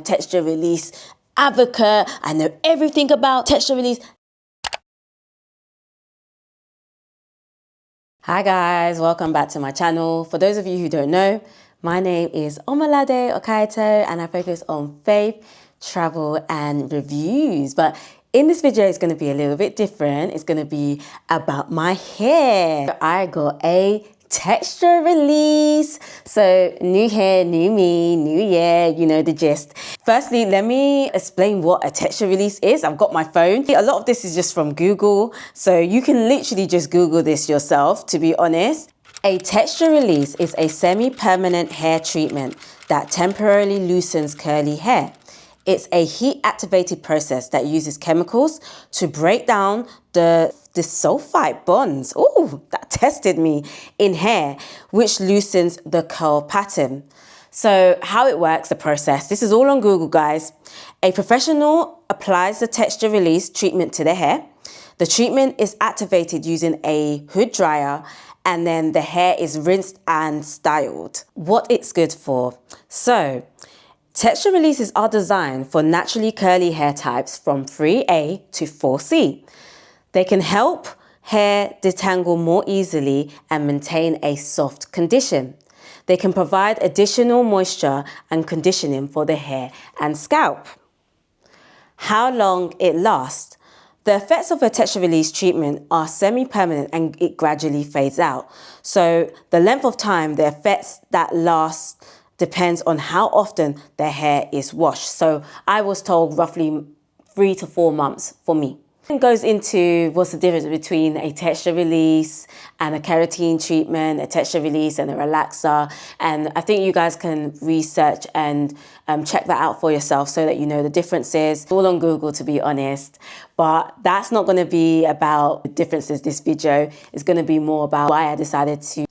texture release advocate. I know everything about texture release. Hi guys, welcome back to my channel. For those of you who don't know, my name is omoladeokaiyeto and I focus on faith, travel and reviews. But in this video, it's going to be a little bit different. It's going to be about my hair. I got a texture release. So new hair, new me, new year, you know the gist. Firstly, let me explain what a texture release is. I've got my phone. A lot of this is just from Google. So you can literally just Google this yourself, to be honest. A texture release is a semi-permanent hair treatment that temporarily loosens curly hair. It's a heat-activated process that uses chemicals to break down the disulfide bonds, ooh, that tested me, in hair, which loosens the curl pattern. So how it works, the process, this is all on Google, guys. A professional applies the texture release treatment to the hair. The treatment is activated using a hood dryer, and then the hair is rinsed and styled. What it's good for. So, texture releases are designed for naturally curly hair types from 3A to 4C. They can help hair detangle more easily and maintain a soft condition. They can provide additional moisture and conditioning for the hair and scalp. How long it lasts. The effects of a texture release treatment are semi-permanent and it gradually fades out. So the length of time, the effects that last depends on how often the hair is washed. So I was told roughly 3 to 4 months for me. It goes into what's the difference between a texture release and a keratin treatment, a texture release and a relaxer. And I think you guys can research and check that out for yourself so that you know the differences. It's all on Google, to be honest. But that's not going to be about the differences. This video is going to be more about why I decided to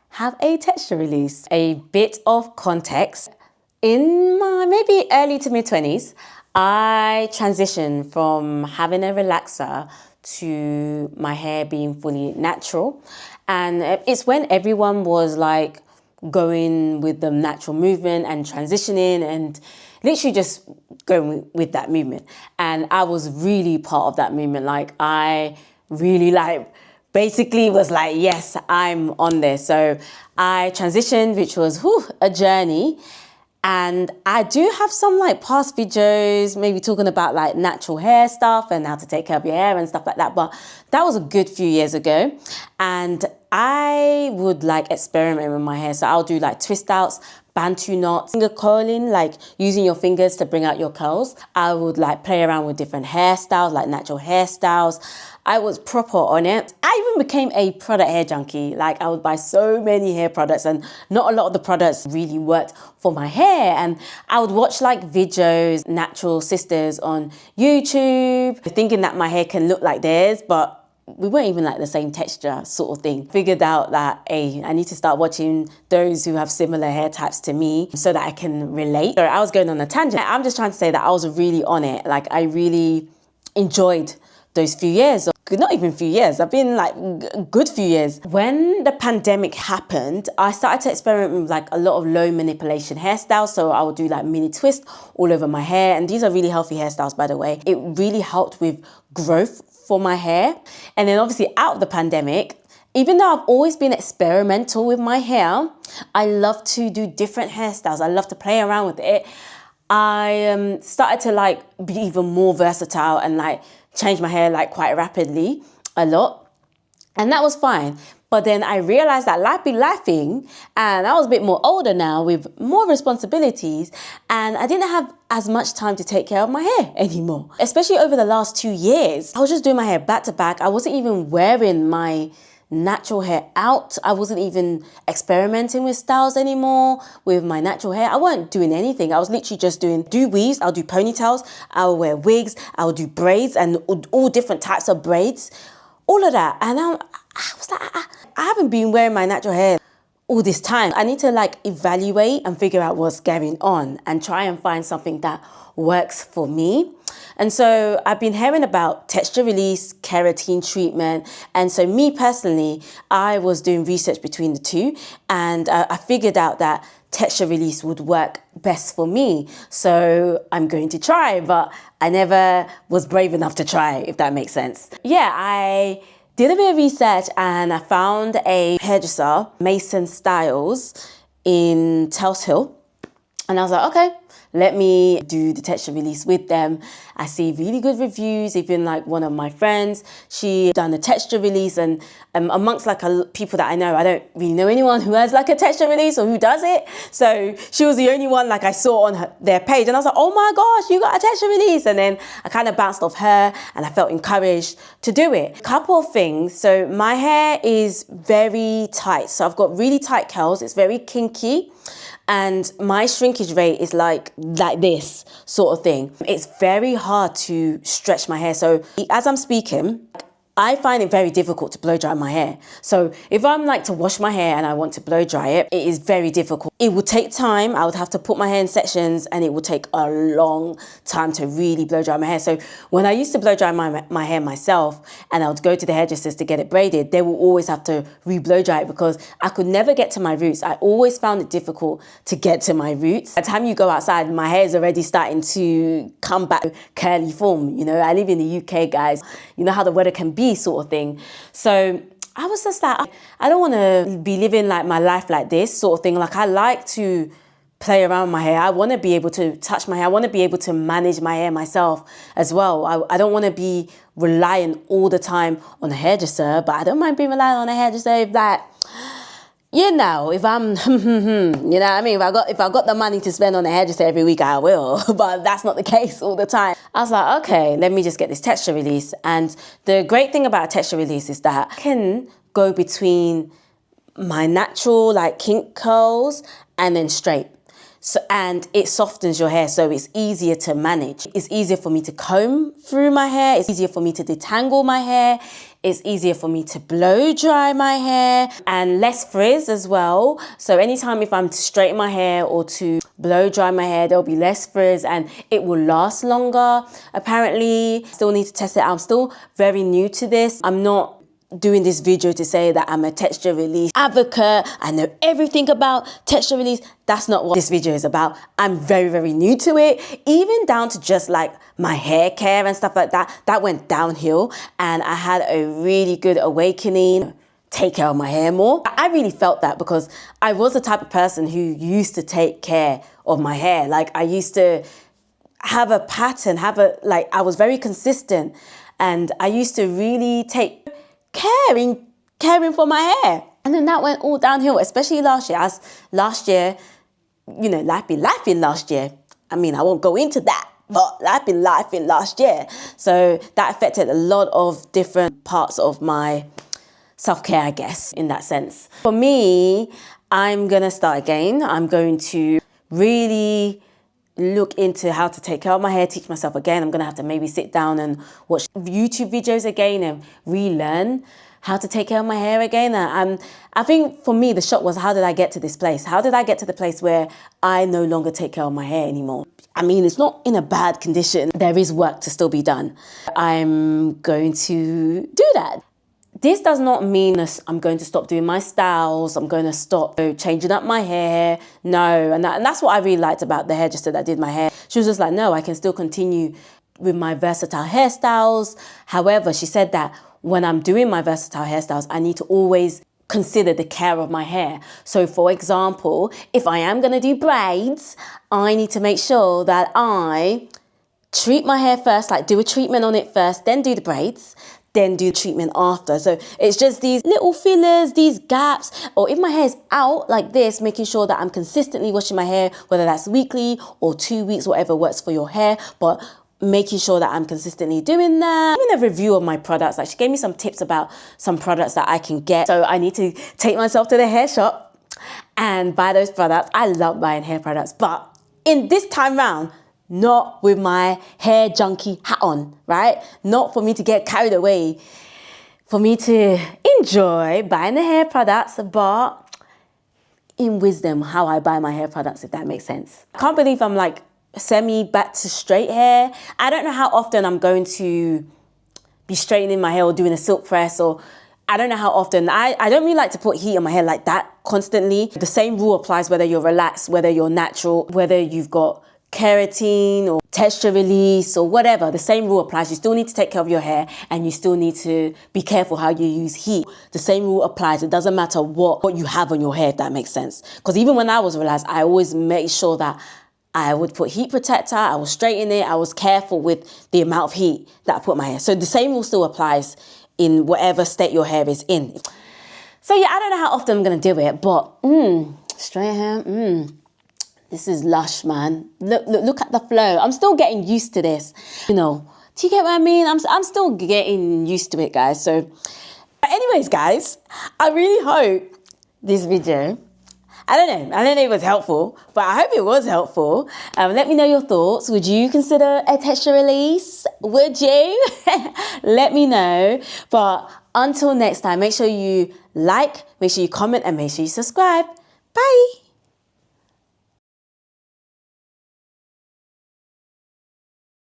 have a texture release. A bit of context. In my maybe early to mid-20s, I transitioned from having a relaxer to my hair being fully natural. And it's when everyone was like going with the natural movement and transitioning and literally just going with that movement. And I was really part of that movement. Like I really basically was like, yes, I'm on this. So I transitioned, which was a journey. And I do have some past videos, maybe talking about natural hair stuff and how to take care of your hair and stuff like that. But that was a good few years ago. And I would experiment with my hair. So I'll do twist outs, bantu knots, finger curling, using your fingers to bring out your curls. I would play around with different hairstyles, natural hairstyles. I was proper on it. I even became a product hair junkie. I would buy so many hair products and not a lot of the products really worked for my hair. And I would watch videos, natural sisters on YouTube, thinking that my hair can look like theirs, but we weren't even the same texture sort of thing. Figured out that, hey, I need to start watching those who have similar hair types to me so that I can relate. So I was going on a tangent. I'm just trying to say that I was really on it. I really enjoyed those few years. Not even few years, I've been a good few years. When the pandemic happened, I started to experiment with a lot of low manipulation hairstyles. So I would do mini twist all over my hair. And these are really healthy hairstyles, by the way. It really helped with growth for my hair. And then obviously out of the pandemic, even though I've always been experimental with my hair, I love to do different hairstyles. I love to play around with it. I started to be even more versatile and change my hair quite rapidly, a lot. And that was fine. But then I realized that life be lifing, and I was a bit more older now with more responsibilities, and I didn't have as much time to take care of my hair anymore. Especially over the last 2 years. I was just doing my hair back to back. I wasn't even wearing my natural hair out. I wasn't even experimenting with styles anymore with my natural hair. I wasn't doing anything. I was literally just do weaves, I'll do ponytails, I'll wear wigs, I'll do braids and all different types of braids, all of that. And I was like, I haven't been wearing my natural hair all this time. I need to evaluate and figure out what's going on and try and find something that works for me. And so I've been hearing about texture release, keratin treatment. And so me personally, I was doing research between the two, and I figured out that texture release would work best for me. So I'm going to try, but I never was brave enough to try, if that makes sense. Yeah, I did a bit of research and I found a hairdresser, Mason Styles, in Tulse Hill. And I was like, okay, let me do the texture release with them. I see really good reviews. Even like one of my friends, she done the texture release, and amongst like people that I know, I don't really know anyone who has like a texture release or who does it. So she was the only one like I saw on their page, and I was like, oh my gosh, you got a texture release. And then I kind of bounced off her and I felt encouraged to do it. Couple of things. So my hair is very tight. So I've got really tight curls. It's very kinky. And my shrinkage rate is like this sort of thing. It's very hard to stretch my hair. So as I'm speaking, I find it very difficult to blow dry my hair. So if I'm like to wash my hair and I want to blow dry it, it is very difficult. It would take time. I would have to put my hair in sections and it would take a long time to really blow dry my hair. So when I used to blow dry my hair myself and I would go to the hairdressers to get it braided, they will always have to re-blow dry it because I could never get to my roots. I always found it difficult to get to my roots. By the time you go outside, my hair is already starting to come back curly form. You know, I live in the UK, guys. You know how the weather can be, sort of thing. So I was just like, I don't want to be living like my life like this sort of thing. Like I like to play around with my hair. I want to be able to touch my hair. I want to be able to manage my hair myself as well. I don't want to be reliant all the time on a hairdresser, but I don't mind being reliant on a hairdresser if that, you know, if I'm, you know what I mean? If I got the money to spend on a hairdresser every week, I will. But that's not the case all the time. I was like, okay, let me just get this texture release. And the great thing about a texture release is that I can go between my natural like kink curls and then straight. So, and it softens your hair, so it's easier to manage. It's easier for me to comb through my hair. It's easier for me to detangle my hair. It's easier for me to blow dry my hair and less frizz as well. So anytime if I'm to straighten my hair or to blow dry my hair, there'll be less frizz and it will last longer. Apparently, still need to test it out. I'm still very new to this. I'm not doing this video to say that I'm a texture release advocate. I know everything about texture release. That's not what this video is about. I'm very, very new to it. Even down to just like my hair care and stuff like that. That went downhill and I had a really good awakening. Take care of my hair more. I really felt that because I was the type of person who used to take care of my hair. Like I used to have a pattern, I was very consistent and I used to really take caring for my hair. And then that went all downhill, especially last year. As last year, you know, life been last year. I mean, I won't go into that, but life been last year. So that affected a lot of different parts of my self-care, I guess, in that sense. For me, I'm gonna start again. I'm going to really look into how to take care of my hair, teach myself again. I'm gonna have to maybe sit down and watch YouTube videos again and relearn how to take care of my hair again. I think for me, the shock was, how did I get to this place? How did I get to the place where I no longer take care of my hair anymore? I mean, it's not in a bad condition. There is work to still be done. I'm going to do that. This does not mean I'm going to stop doing my styles. I'm going to stop changing up my hair. No, and that's what I really liked about the hairdresser that did my hair. She was just like, no, I can still continue with my versatile hairstyles. However, she said that when I'm doing my versatile hairstyles, I need to always consider the care of my hair. So for example, if I am going to do braids, I need to make sure that I treat my hair first, like do a treatment on it first, then do the braids, then do the treatment after. So it's just these little fillers, these gaps, or if my hair is out like this, making sure that I'm consistently washing my hair, whether that's weekly or 2 weeks, whatever works for your hair, but making sure that I'm consistently doing that. Even a review of my products, like she gave me some tips about some products that I can get. So I need to take myself to the hair shop and buy those products. I love buying hair products, but in this time round, not with my hair junkie hat on, right? Not for me to get carried away, for me to enjoy buying the hair products, but in wisdom how I buy my hair products, if that makes sense. I can't believe I'm like semi back to straight hair. I don't know how often I'm going to be straightening my hair or doing a silk press, or I don't know how often. I don't really like to put heat on my hair like that constantly. The same rule applies whether you're relaxed, whether you're natural, whether you've got keratin or texture release or whatever. The same rule applies. You still need to take care of your hair, and you still need to be careful how you use heat. The same rule applies. It doesn't matter what you have on your hair, if that makes sense. Because even when I was relaxed, I always made sure that I would put heat protector, I would straighten it, I was careful with the amount of heat that I put my hair. So the same rule still applies in whatever state your hair is in. So yeah, I don't know how often I'm gonna do it, but straight hair, this is lush, man. Look at the flow. I'm still getting used to this. You know, do you get what I mean? I'm still getting used to it, guys. So, but anyways, guys, I really hope this video, I don't know if it was helpful, but I hope it was helpful. Let me know your thoughts. Would you consider a texture release? Would you? Let me know. But until next time, make sure you like, make sure you comment, and make sure you subscribe. Bye.